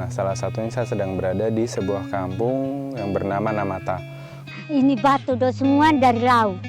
Nah, salah satunya saya sedang berada di sebuah kampung yang bernama Namata. Ini batu do semua dari laut.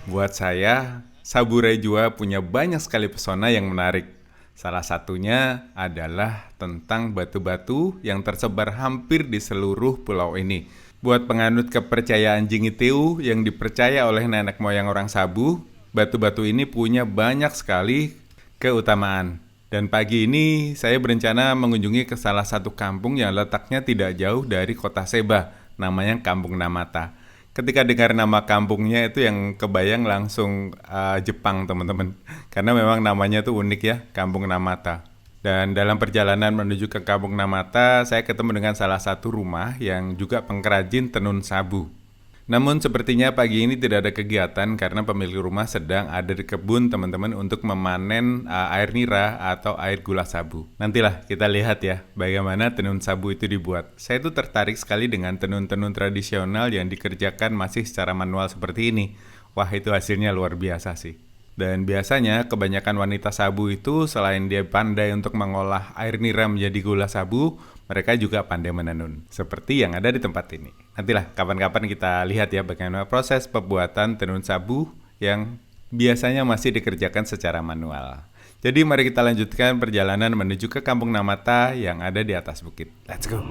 Buat saya, Saburai Jua punya banyak sekali pesona yang menarik. Salah satunya adalah tentang batu-batu yang tersebar hampir di seluruh pulau ini. Buat penganut kepercayaan Jingiteu yang dipercaya oleh nenek moyang orang Sabu, batu-batu ini punya banyak sekali keutamaan. Dan pagi ini saya berencana mengunjungi ke salah satu kampung yang letaknya tidak jauh dari kota Seba, namanya Kampung Namata. Ketika dengar nama kampungnya itu yang kebayang langsung Jepang, teman-teman. Karena memang namanya tuh unik ya, Kampung Namata. Dan dalam perjalanan menuju ke Kampung Namata, saya ketemu dengan salah satu rumah yang juga pengrajin tenun sabu. Namun sepertinya pagi ini tidak ada kegiatan karena pemilik rumah sedang ada di kebun teman-teman untuk memanen air nira atau air gula sabu. Nantilah kita lihat ya bagaimana tenun sabu itu dibuat. Saya itu tertarik sekali dengan tenun-tenun tradisional yang dikerjakan masih secara manual seperti ini. Wah, itu hasilnya luar biasa sih. Dan biasanya kebanyakan wanita sabu itu selain dia pandai untuk mengolah air nira menjadi gula sabu, mereka juga pandai menenun, seperti yang ada di tempat ini. Nantilah kapan-kapan kita lihat ya bagaimana proses pembuatan tenun sabu yang biasanya masih dikerjakan secara manual. Jadi mari kita lanjutkan perjalanan menuju ke Kampung Namata yang ada di atas bukit. Let's go!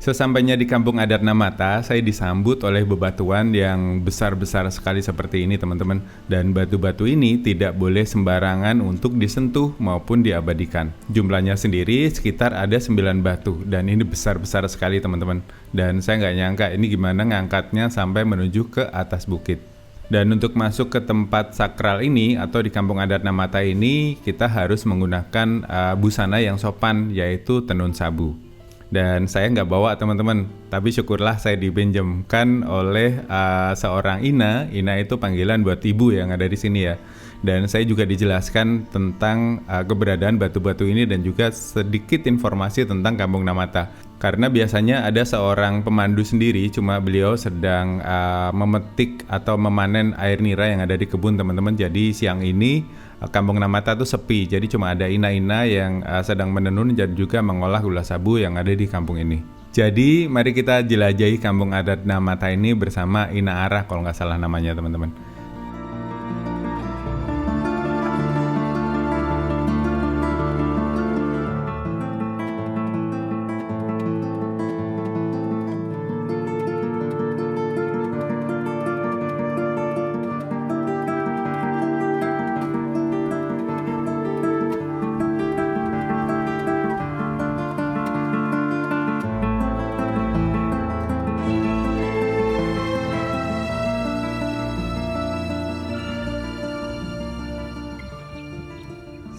Sesampainya di kampung adat Namata, saya disambut oleh bebatuan yang besar-besar sekali seperti ini teman-teman. Dan batu-batu ini tidak boleh sembarangan untuk disentuh maupun diabadikan. Jumlahnya sendiri sekitar ada 9 batu dan ini besar-besar sekali teman-teman. Dan saya nggak nyangka ini gimana ngangkatnya sampai menuju ke atas bukit. Dan untuk masuk ke tempat sakral ini atau di kampung adat Namata ini, kita harus menggunakan busana yang sopan yaitu tenun sabu. Dan saya nggak bawa teman-teman, tapi syukurlah saya dipinjamkan oleh seorang Ina. Ina itu panggilan buat ibu yang ada di sini ya. Dan saya juga dijelaskan tentang keberadaan batu-batu ini dan juga sedikit informasi tentang kampung Namata. Karena biasanya ada seorang pemandu sendiri, cuma beliau sedang memetik atau memanen air nira yang ada di kebun teman-teman. Jadi siang ini kampung Namata itu sepi, jadi cuma ada Ina-Ina yang sedang menenun dan juga mengolah gula sabu yang ada di kampung ini. Jadi mari kita jelajahi kampung adat Namata ini bersama Ina Arah kalau nggak salah namanya teman-teman.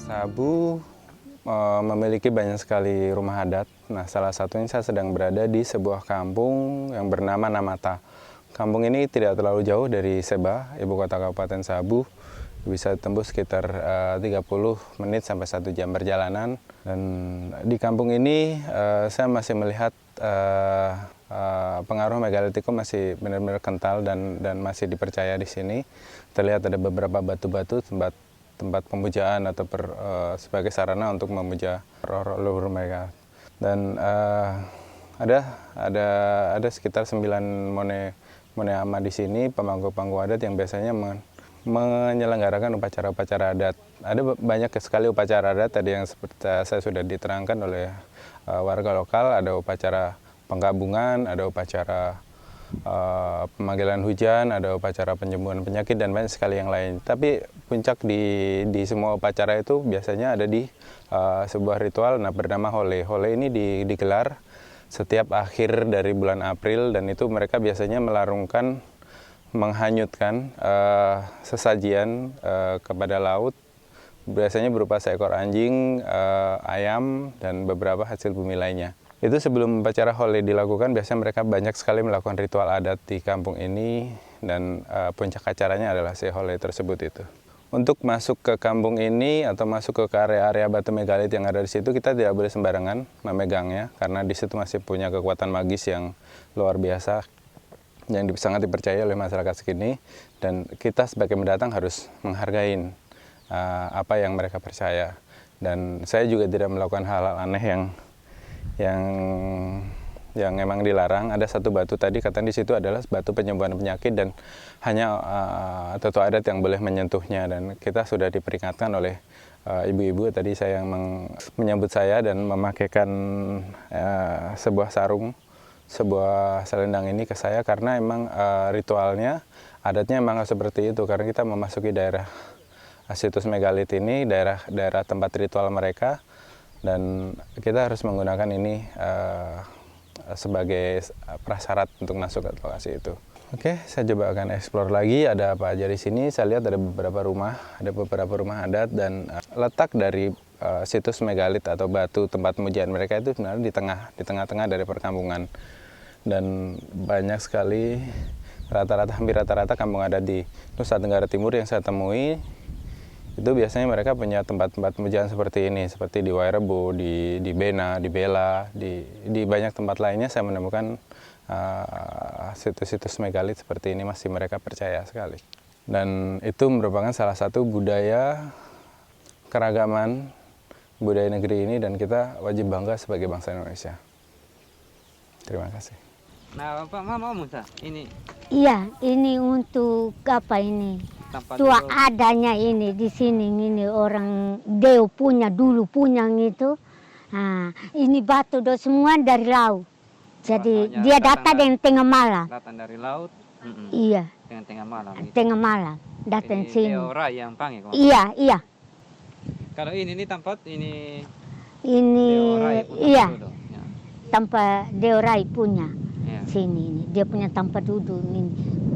Sabu memiliki banyak sekali rumah adat. Nah, salah satunya saya sedang berada di sebuah kampung yang bernama Namata. Kampung ini tidak terlalu jauh dari Seba, ibu kota Kabupaten Sabu. Bisa tembus sekitar 30 menit sampai 1 jam perjalanan. Dan di kampung ini saya masih melihat pengaruh megalitikum masih benar-benar kental dan masih dipercaya di sini. Terlihat ada beberapa batu-batu tempat pemujaan atau sebagai sarana untuk memuja roh-roh leluhur mereka. Dan ada sekitar 9 mone ama di sini, pemangku-pemangku adat yang biasanya menyelenggarakan upacara-upacara adat. Ada banyak sekali upacara adat tadi yang seperti saya sudah diterangkan oleh warga lokal. Ada upacara penggabungan, ada upacara pemanggilan hujan, ada upacara penyembuhan penyakit dan banyak sekali yang lain. Tapi puncak di semua upacara itu biasanya ada di sebuah ritual bernama Hole. Hole ini digelar setiap akhir dari bulan April dan itu mereka biasanya menghanyutkan sesajian kepada laut. Biasanya berupa seekor anjing, ayam dan beberapa hasil bumi lainnya. Itu sebelum upacara Hole dilakukan, biasanya mereka banyak sekali melakukan ritual adat di kampung ini dan puncak acaranya adalah si Hole tersebut itu. Untuk masuk ke kampung ini atau masuk ke area-area batu megalit yang ada di situ, kita tidak boleh sembarangan memegangnya karena di situ masih punya kekuatan magis yang luar biasa yang sangat dipercaya oleh masyarakat sekini dan kita sebagai pendatang harus menghargai apa yang mereka percaya. Dan saya juga tidak melakukan hal-hal aneh yang memang dilarang. Ada satu batu tadi katanya di situ adalah batu penyembuhan penyakit dan hanya tokoh adat yang boleh menyentuhnya dan kita sudah diperingatkan oleh ibu-ibu tadi saya yang menyambut saya dan memakaikan sebuah sarung, sebuah selendang ini ke saya karena emang ritualnya adatnya memang seperti itu karena kita memasuki daerah situs megalit ini, daerah tempat ritual mereka. Dan kita harus menggunakan ini sebagai prasyarat untuk masuk ke lokasi itu. Oke, saya coba akan eksplor lagi ada apa aja di sini. Saya lihat ada beberapa rumah adat dan letak dari situs megalit atau batu tempat pemujaan mereka itu sebenarnya di tengah-tengah dari perkampungan. Dan banyak sekali hampir rata-rata kampung adat di Nusa Tenggara Timur yang saya temui itu biasanya mereka punya tempat-tempat pemujaan seperti ini, seperti di Wairebo, di Bena, di Bela, di banyak tempat lainnya saya menemukan situs-situs megalit seperti ini masih mereka percaya sekali. Dan itu merupakan salah satu budaya keragaman budaya negeri ini dan kita wajib bangga sebagai bangsa Indonesia. Terima kasih. Nah, Bapak mau ini Iya, ini untuk apa ini? tempat Tua dulu. adanya ini di sini ini orang Deo punya dulu punya itu. Nah, ini batu do semua dari laut. Jadi Soalnya dia datang dengan tengah malam. Datang dari laut. Iya, Dengan tengah malam. Gitu. tengah malam datang Ini sini. Deorai yang panggil. Iya, iya. Kalau ini tempat ini Ini Deorai punya iya, duduk. Ya. tanpa Deorai punya Ya. sini ini. Dia punya tempat duduk ini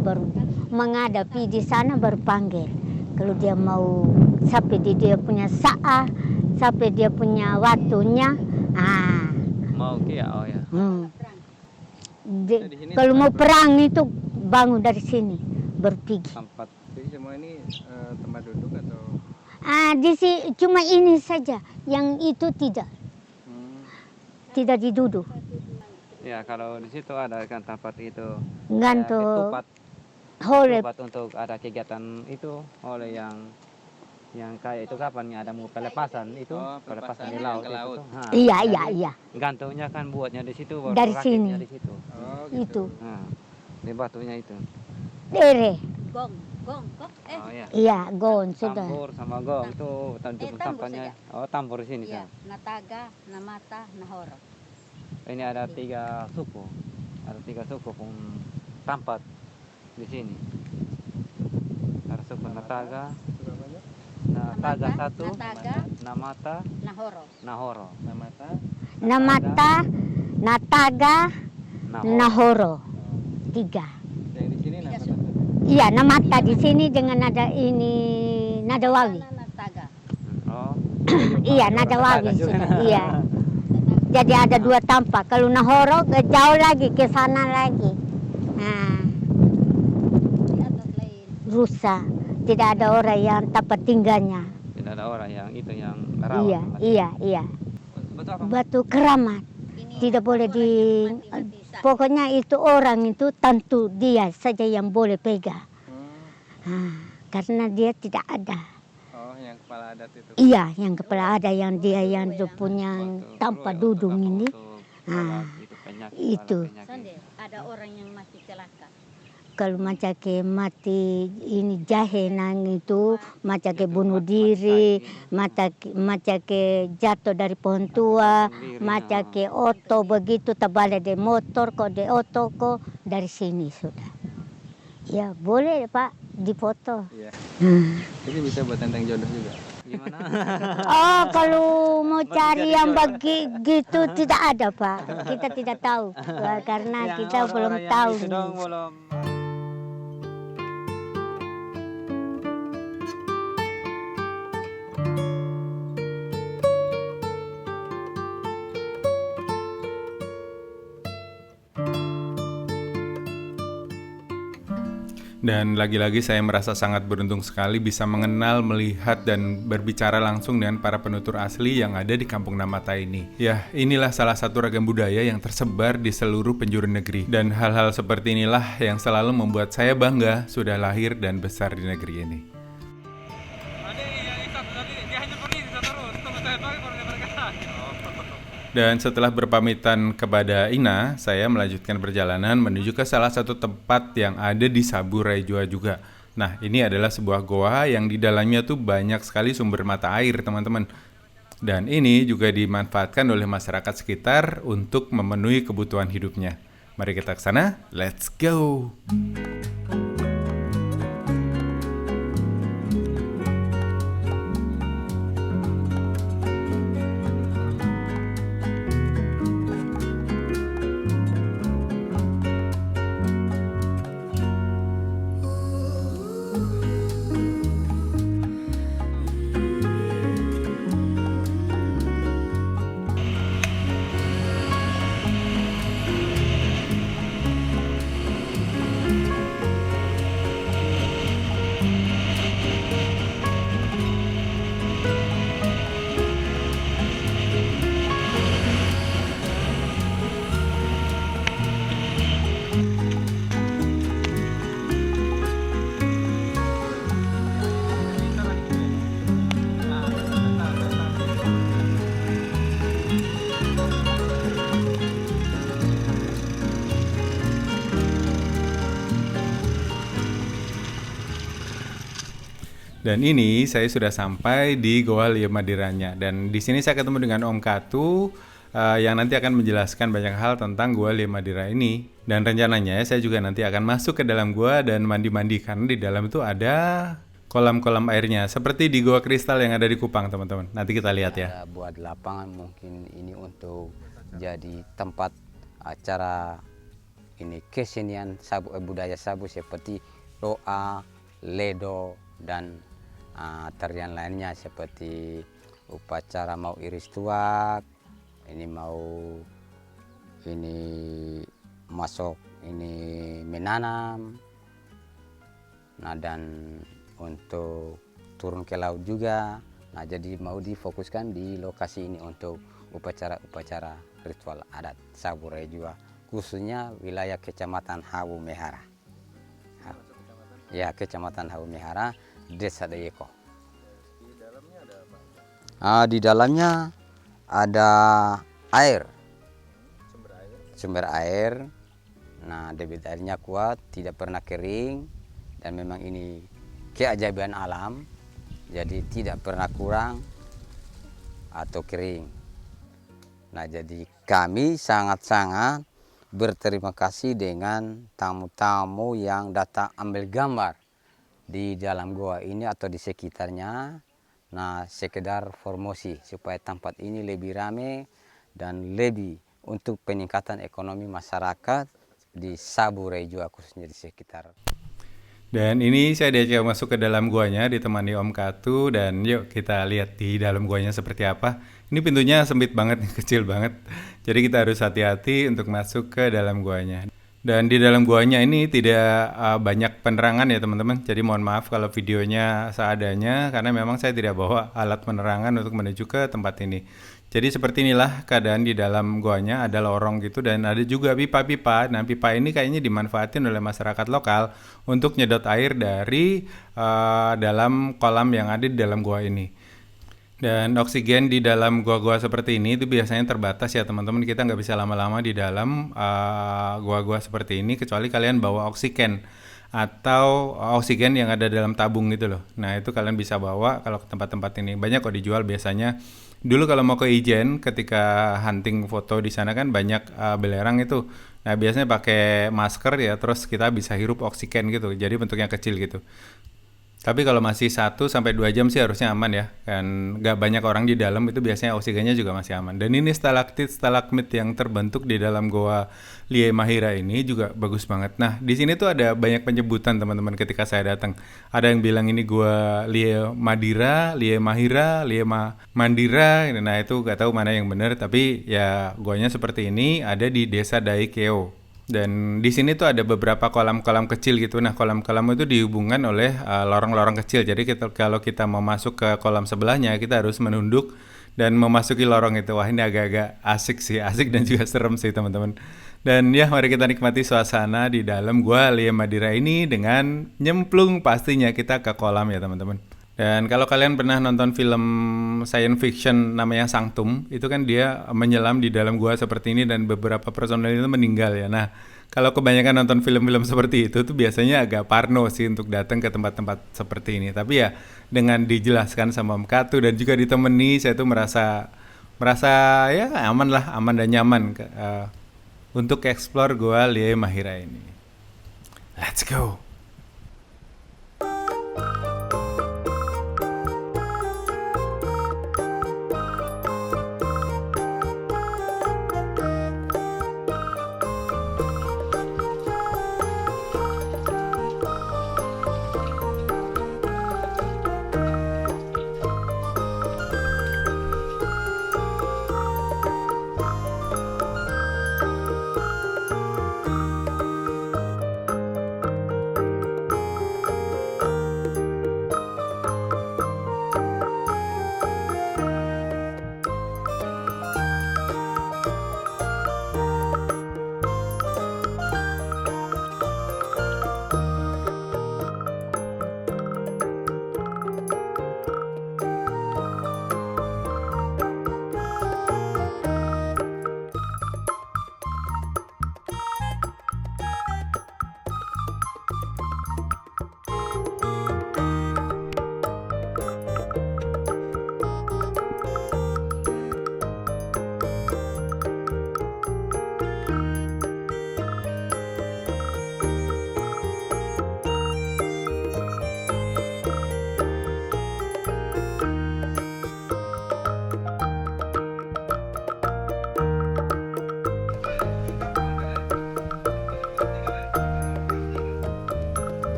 baru menghadapi di sana baru panggil. Kalau dia mau sampai dia punya saat, sampai dia punya waktunya. Mau ke ya, oh ya. Kalau mau perang itu bangun dari sini berpergi. Tempat Jadi semua ini tempat duduk atau? Di sini cuma ini saja, yang itu tidak diduduk. ya kalau di situ ada kan tempat itu. Ngantuk Ketupat, oleh ketupat untuk ada kegiatan itu oleh yang kayak itu kapan ya ada mau pelepasan itu pelepasan di laut, ke laut. Itu. Nah, iya jadi iya iya gantungnya kan buatnya di situ baru Dari rakitnya sini. di situ. itu Nah, di batunya itu. dere. Oh ya. Iya gon sudah. Tambur sama gong itu tanjung tambur sampahnya. saja. Oh, tambur di sini Iya, kan. Nataga, Namata, Nahoro. Ini ada 3 suku. Ada 3 suku pun tempat di sini. Ada suku Nataga. Nataga 1, Nataga, Namata, Nahoro. Nahoro. Namata, Nataga, Nahoro. Nahoro. 3. Yang di sini nama satu. Iya, Namata di sini dengan nada ini nada wawi. Nataga. Oh. Iya, nada wawi sudah. Iya. Jadi ada 2 tampak. Kalau Nahoro jauh lagi ke sana lagi. Nah, Di atas lain. rusa. Tidak ada orang yang tempat tinggalnya. Tidak ada orang yang itu yang rawat. Iya, iya, iya. Betul apa? Batu keramat. Ini Tidak boleh orang di yang mati-mati saat pokoknya itu orang itu tentu dia saja yang boleh pegang. Karena dia tidak ada. Oh, yang kepala adat itu. Iya, yang kepala ada yang dia yang punya Untuk tanpa untuk dudung apa? ini. Untuk Ah, itu penyakit. itu. penyakit. Sande, ada orang yang mati celaka. Kalau macam ke mati ini jahe nang itu, macam ke bunuh diri, macam ke jatuh dari pohon tua, macam ke oto begitu terbalik di motor kok di oto kok dari sini sudah. Ya boleh Pak dipoto. Iya. Hmm. Jadi bisa buat tentang jodoh juga. Gimana? Oh, kalau mau cari yang begitu tidak ada Pak. Kita tidak tahu karena Yang kita belum orang-orang yang tahu. itu dong, belum. Dan lagi-lagi saya merasa sangat beruntung sekali bisa mengenal, melihat, dan berbicara langsung dengan para penutur asli yang ada di Kampung Namata ini. Ya, inilah salah satu ragam budaya yang tersebar di seluruh penjuru negeri. Dan hal-hal seperti inilah yang selalu membuat saya bangga sudah lahir dan besar di negeri ini. Dan setelah berpamitan kepada Ina, saya melanjutkan perjalanan menuju ke salah satu tempat yang ada di Saburai Jua juga. Nah, ini adalah sebuah goa yang di dalamnya tuh banyak sekali sumber mata air, teman-teman. Dan ini juga dimanfaatkan oleh masyarakat sekitar untuk memenuhi kebutuhan hidupnya. Mari kita ke sana, let's go! Dan ini saya sudah sampai di Goa Liemadiranya. Dan di sini saya ketemu dengan Om Katu. yang nanti akan menjelaskan banyak hal tentang Gua Lie Madira ini. Dan rencananya saya juga nanti akan masuk ke dalam gua dan mandi-mandi karena di dalam itu ada kolam-kolam airnya seperti di Gua Kristal yang ada di Kupang, teman-teman. Nanti kita lihat ya. Ada buat lapangan mungkin ini untuk jadi tempat acara ini kesenian budaya Sabu seperti roa, ledo dan tarian lainnya seperti upacara mau iris tuak, ini mau ini masuk ini menanam, nah dan untuk turun ke laut juga. Nah jadi mau difokuskan di lokasi ini untuk upacara-upacara ritual adat Sabu Rejua, khususnya wilayah Kecamatan Hawu Mehara. Ya, Kecamatan Hawu Mehara, Desa Dayeko. Di dalamnya ada air, sumber air. Nah, debit airnya kuat, tidak pernah kering, dan memang ini keajaiban alam, jadi tidak pernah kurang atau kering. Nah, jadi kami sangat-sangat berterima kasih dengan tamu-tamu yang datang ambil gambar di dalam gua ini atau di sekitarnya. Nah, sekedar promosi supaya tempat ini lebih ramai dan lebih untuk peningkatan ekonomi masyarakat di Sabu Rejua, khususnya di sekitar. Dan ini saya diajak masuk ke dalam guanya ditemani Om Katu, dan yuk kita lihat di dalam guanya seperti apa. Ini pintunya sempit banget, kecil banget. Jadi kita harus hati-hati untuk masuk ke dalam guanya. Dan di dalam guanya ini tidak banyak penerangan ya teman-teman. Jadi mohon maaf kalau videonya seadanya karena memang saya tidak bawa alat penerangan untuk menuju ke tempat ini. Jadi seperti inilah keadaan di dalam goanya, ada lorong gitu dan ada juga pipa-pipa. Nah pipa ini kayaknya dimanfaatin oleh masyarakat lokal untuk nyedot air dari dalam kolam yang ada di dalam goa ini. Dan oksigen di dalam gua-gua seperti ini itu biasanya terbatas ya teman-teman. Kita nggak bisa lama-lama di dalam gua-gua seperti ini kecuali kalian bawa oksigen atau oksigen yang ada dalam tabung gitu loh. Nah itu kalian bisa bawa kalau ke tempat-tempat ini. Banyak kok dijual biasanya. Dulu kalau mau ke Ijen ketika hunting foto di sana kan banyak belerang itu. Nah biasanya pakai masker ya, terus kita bisa hirup oksigen gitu. Jadi bentuknya kecil gitu. Tapi kalau masih 1-2 jam sih harusnya aman ya. Kan nggak banyak orang di dalam, itu biasanya oksigennya juga masih aman. Dan ini stalaktit, stalagmit yang terbentuk di dalam Goa Lie Mahira ini juga bagus banget. Nah, di sini tuh ada banyak penyebutan teman-teman ketika saya datang. Ada yang bilang ini Goa Lie Madira, Lie Mahira, Lie Mandira. Nah, itu nggak tahu mana yang benar, tapi ya goanya seperti ini ada di Desa Daikeo. Dan di sini tuh ada beberapa kolam-kolam kecil gitu. Nah, kolam-kolam itu dihubungkan oleh lorong-lorong kecil. Jadi kalau kita mau masuk ke kolam sebelahnya, kita harus menunduk dan memasuki lorong itu. Wah, ini agak-agak asik sih, asik dan juga serem sih teman-teman. Dan ya, mari kita nikmati suasana di dalam Gua Lie Madira ini dengan nyemplung pastinya kita ke kolam ya teman-teman. Dan kalau kalian pernah nonton film science fiction namanya Sanctum, itu kan dia menyelam di dalam gua seperti ini dan beberapa personel itu meninggal ya. Nah, kalau kebanyakan nonton film-film seperti itu tuh biasanya agak parno sih untuk datang ke tempat-tempat seperti ini. Tapi ya dengan dijelaskan sama Om Katu dan juga ditemani, saya tuh merasa ya aman lah, aman dan nyaman untuk explore Gua Lie Mahira ini. Let's go.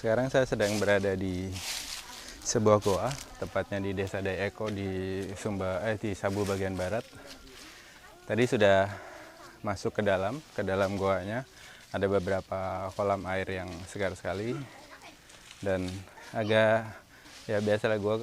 Sekarang saya sedang berada di sebuah goa, tepatnya di Desa Dayeko di Sabu bagian barat. Tadi sudah masuk ke dalam goanya. Ada beberapa kolam air yang segar sekali dan agak ya biasalah gua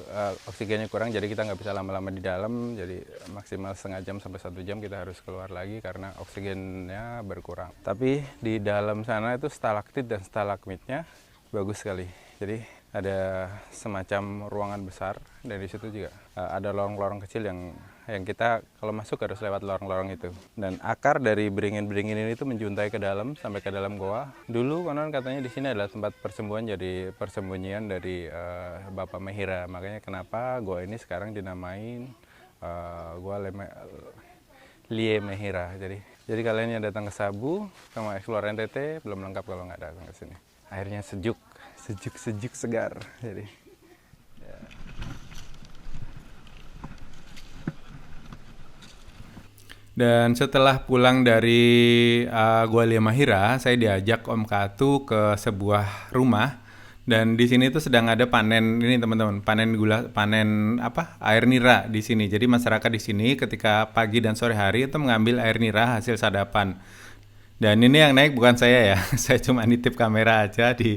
oksigennya kurang, jadi kita nggak bisa lama-lama di dalam, jadi maksimal setengah jam sampai 1 jam kita harus keluar lagi karena oksigennya berkurang. Tapi di dalam sana itu stalaktit dan stalagmitnya bagus sekali. Jadi ada semacam ruangan besar dan di situ juga ada lorong-lorong kecil yang kita kalau masuk harus lewat lorong-lorong itu. Dan akar dari beringin-beringin ini itu menjuntai ke dalam sampai ke dalam goa. Dulu konon katanya di sini adalah tempat persembunyian dari Bapak Mehira. Makanya kenapa goa ini sekarang dinamain Goa Lie Mehira. Jadi kalian yang datang ke Sabu sama eksplor NTT belum lengkap kalau nggak datang ke sini. Airnya sejuk segar. Jadi ya. Dan setelah pulang dari Gua Lie Mehira, saya diajak Om Katu ke sebuah rumah. Dan di sini tuh sedang ada panen ini teman-teman, panen air nira di sini. Jadi masyarakat di sini ketika pagi dan sore hari itu mengambil air nira hasil sadapan. Dan ini yang naik bukan saya ya, saya cuma nitip kamera aja di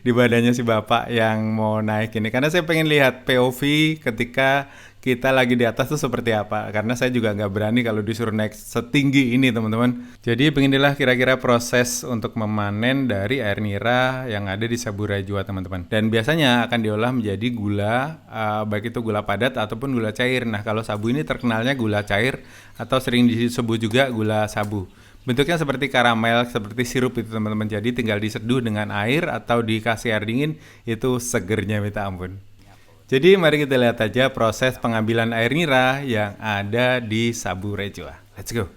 badannya si bapak yang mau naik ini. Karena saya pengen lihat POV ketika kita lagi di atas tuh seperti apa. Karena saya juga nggak berani kalau disuruh naik setinggi ini teman-teman. Jadi beginilah kira-kira proses untuk memanen dari air nira yang ada di Sabu Rajua teman-teman. Dan biasanya akan diolah menjadi gula, baik itu gula padat ataupun gula cair. Nah kalau sabu ini terkenalnya gula cair atau sering disebut juga gula sabu. Bentuknya seperti karamel, seperti sirup itu teman-teman. Jadi tinggal diseduh dengan air atau dikasih air dingin, itu segernya minta ampun. Jadi mari kita lihat aja proses pengambilan air nira yang ada di Sabu Rajua. Let's go.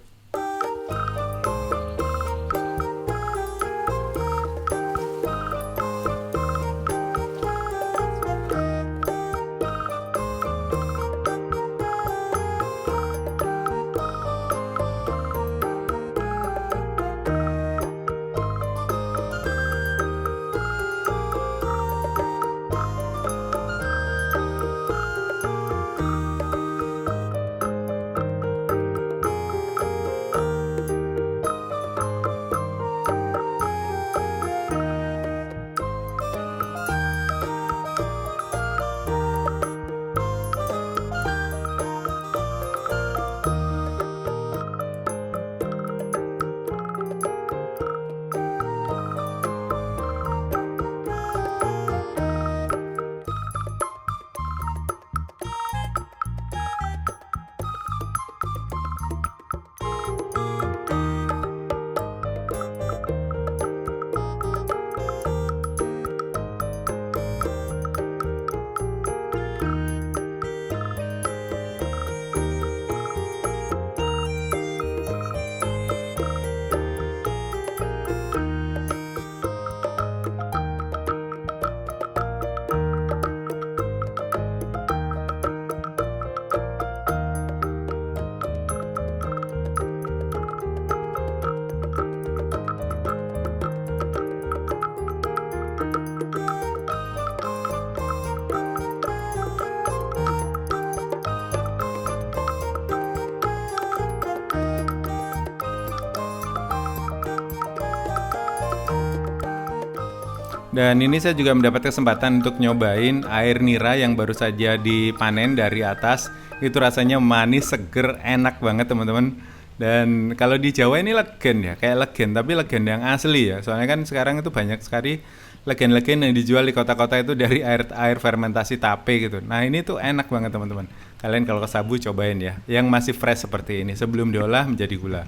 Dan ini saya juga mendapat kesempatan untuk nyobain air nira yang baru saja dipanen dari atas. Itu rasanya manis, seger, enak banget teman-teman. Dan kalau di Jawa ini legen ya, kayak legen, tapi legen yang asli ya. Soalnya kan sekarang itu banyak sekali legen-legen yang dijual di kota-kota itu dari air fermentasi tape gitu. Nah ini tuh enak banget teman-teman. Kalian kalau ke Sabu cobain ya, yang masih fresh seperti ini sebelum diolah menjadi gula.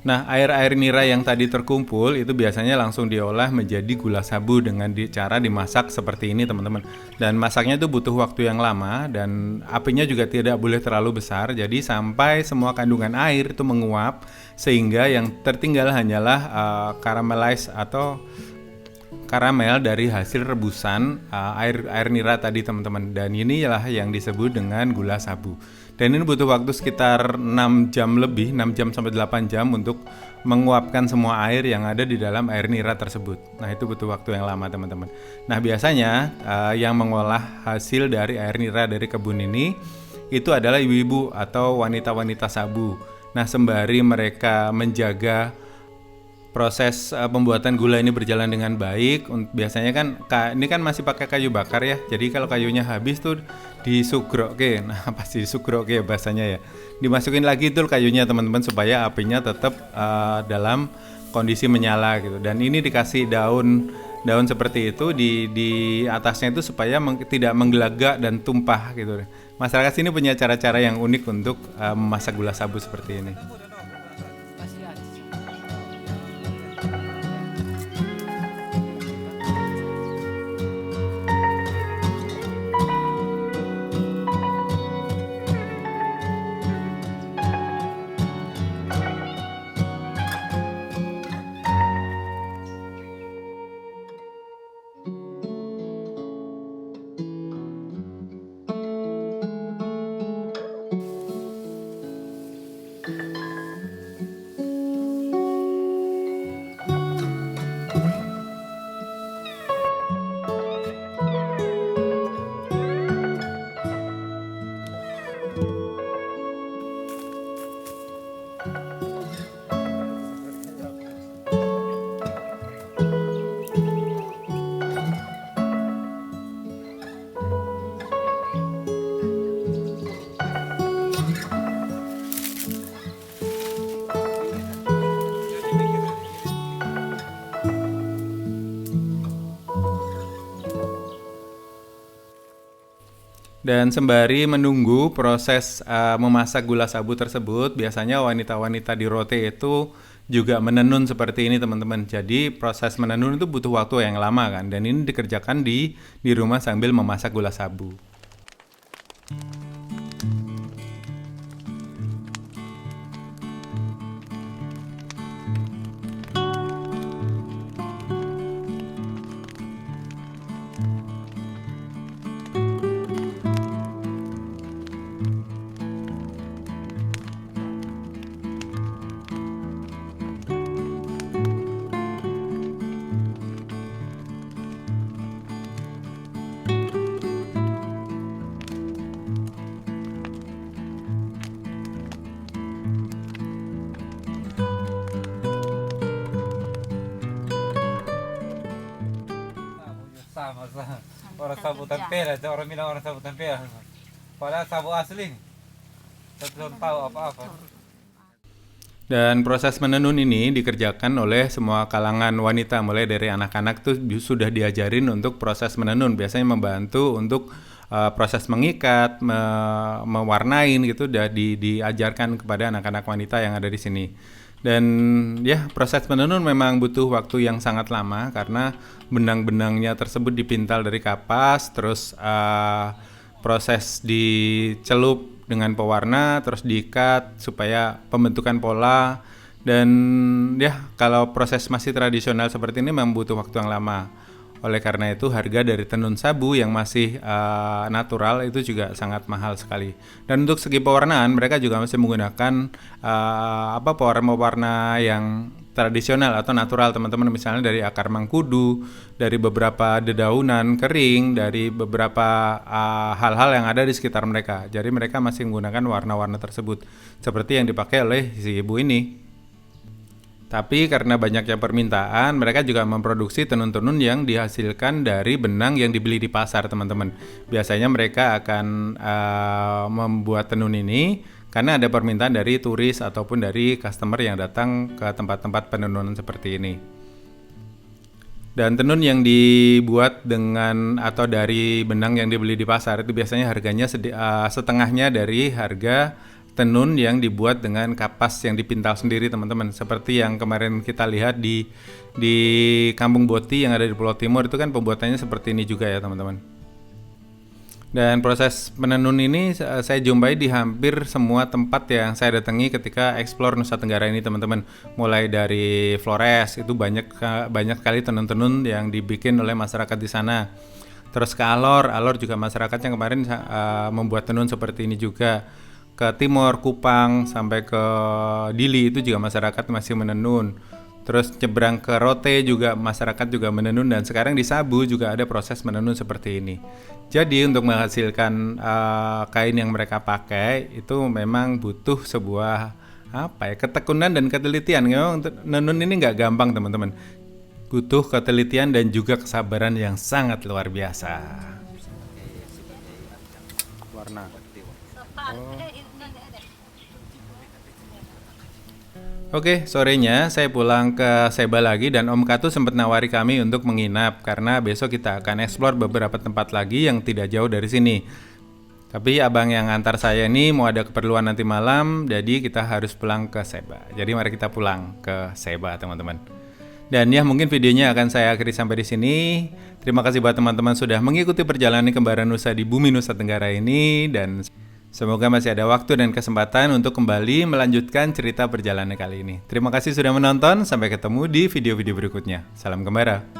Nah, air-air nira yang tadi terkumpul itu biasanya langsung diolah menjadi gula sabu dengan cara dimasak seperti ini, teman-teman. Dan masaknya itu butuh waktu yang lama dan apinya juga tidak boleh terlalu besar. Jadi sampai semua kandungan air itu menguap sehingga yang tertinggal hanyalah caramelize atau karamel dari hasil rebusan air nira tadi, teman-teman. Dan inilah yang disebut dengan gula sabu. Dan ini butuh waktu sekitar 6 jam lebih, 6 jam sampai 8 jam untuk menguapkan semua air yang ada di dalam air nira tersebut. Nah, itu butuh waktu yang lama, teman-teman. Nah, biasanya yang mengolah hasil dari air nira dari kebun ini itu adalah ibu-ibu atau wanita-wanita sabu. Nah, sembari mereka menjaga proses pembuatan gula ini berjalan dengan baik, biasanya kan ini kan masih pakai kayu bakar ya. Jadi kalau kayunya habis tuh disugroke. Nah, pasti disugroke ya bahasanya ya. Dimasukin lagi tuh kayunya, teman-teman, supaya apinya tetap dalam kondisi menyala gitu. Dan ini dikasih daun seperti itu di atasnya itu supaya tidak menggelagak dan tumpah gitu. Masyarakat sini punya cara-cara yang unik untuk memasak gula sabu seperti ini. Dan sembari menunggu proses memasak gula sabu tersebut, biasanya wanita-wanita di Rote itu juga menenun seperti ini, teman-teman. Jadi proses menenun itu butuh waktu yang lama kan, dan ini dikerjakan di rumah sambil memasak gula sabu. Orang sabu tempera, orang bilang orang sabu tempera. Padahal sabu asli. Saya belum tahu apa-apa. Dan proses menenun ini dikerjakan oleh semua kalangan wanita, mulai dari anak-anak tuh sudah diajarin untuk proses menenun. Biasanya membantu untuk proses mengikat, mewarnain gitu, diajarkan kepada anak-anak wanita yang ada di sini. Dan ya, proses menenun memang butuh waktu yang sangat lama karena benang-benangnya tersebut dipintal dari kapas, terus proses dicelup dengan pewarna, terus diikat supaya pembentukan pola. Dan ya, kalau proses masih tradisional seperti ini memang butuh waktu yang lama. Oleh karena itu harga dari tenun sabu yang masih natural itu juga sangat mahal sekali. Dan untuk segi pewarnaan mereka juga masih menggunakan pewarna yang tradisional atau natural, teman-teman. Misalnya dari akar mangkudu, dari beberapa dedaunan kering, dari beberapa hal-hal yang ada di sekitar mereka. Jadi mereka masih menggunakan warna-warna tersebut seperti yang dipakai oleh si ibu ini. Tapi karena banyaknya permintaan, mereka juga memproduksi tenun-tenun yang dihasilkan dari benang yang dibeli di pasar, teman-teman. Biasanya mereka akan membuat tenun ini karena ada permintaan dari turis ataupun dari customer yang datang ke tempat-tempat penenunan seperti ini. Dan tenun yang dibuat dengan atau dari benang yang dibeli di pasar itu biasanya harganya setengahnya dari harga tenun yang dibuat dengan kapas yang dipintal sendiri teman-teman. Seperti yang kemarin kita lihat di Kampung Boti yang ada di Pulau Timur, itu kan pembuatannya seperti ini juga ya teman-teman. Dan proses menenun ini saya jumpai di hampir semua tempat yang saya datangi ketika eksplor Nusa Tenggara ini teman-teman. Mulai dari Flores, itu banyak sekali tenun-tenun yang dibikin oleh masyarakat di sana. Terus ke Alor juga masyarakatnya kemarin membuat tenun seperti ini juga. Ke Timor, Kupang, sampai ke Dili itu juga masyarakat masih menenun. Terus nyebrang ke Rote juga masyarakat juga menenun, dan sekarang di Sabu juga ada proses menenun seperti ini. Jadi untuk menghasilkan kain yang mereka pakai itu memang butuh sebuah ketekunan dan ketelitian. Memang menenun ini nggak gampang teman-teman. Butuh ketelitian dan juga kesabaran yang sangat luar biasa. Warna. Oke, sorenya saya pulang ke Seba lagi dan Om Katu sempat nawari kami untuk menginap karena besok kita akan eksplor beberapa tempat lagi yang tidak jauh dari sini. Tapi abang yang antar saya ini mau ada keperluan nanti malam, jadi kita harus pulang ke Seba. Jadi mari kita pulang ke Seba, teman-teman. Dan ya mungkin videonya akan saya akhiri sampai di sini. Terima kasih buat teman-teman sudah mengikuti perjalanan kembaran Nusa di bumi Nusa Tenggara ini, dan semoga masih ada waktu dan kesempatan untuk kembali melanjutkan cerita perjalanan kali ini. Terima kasih sudah menonton, sampai ketemu di video-video berikutnya. Salam Kembara.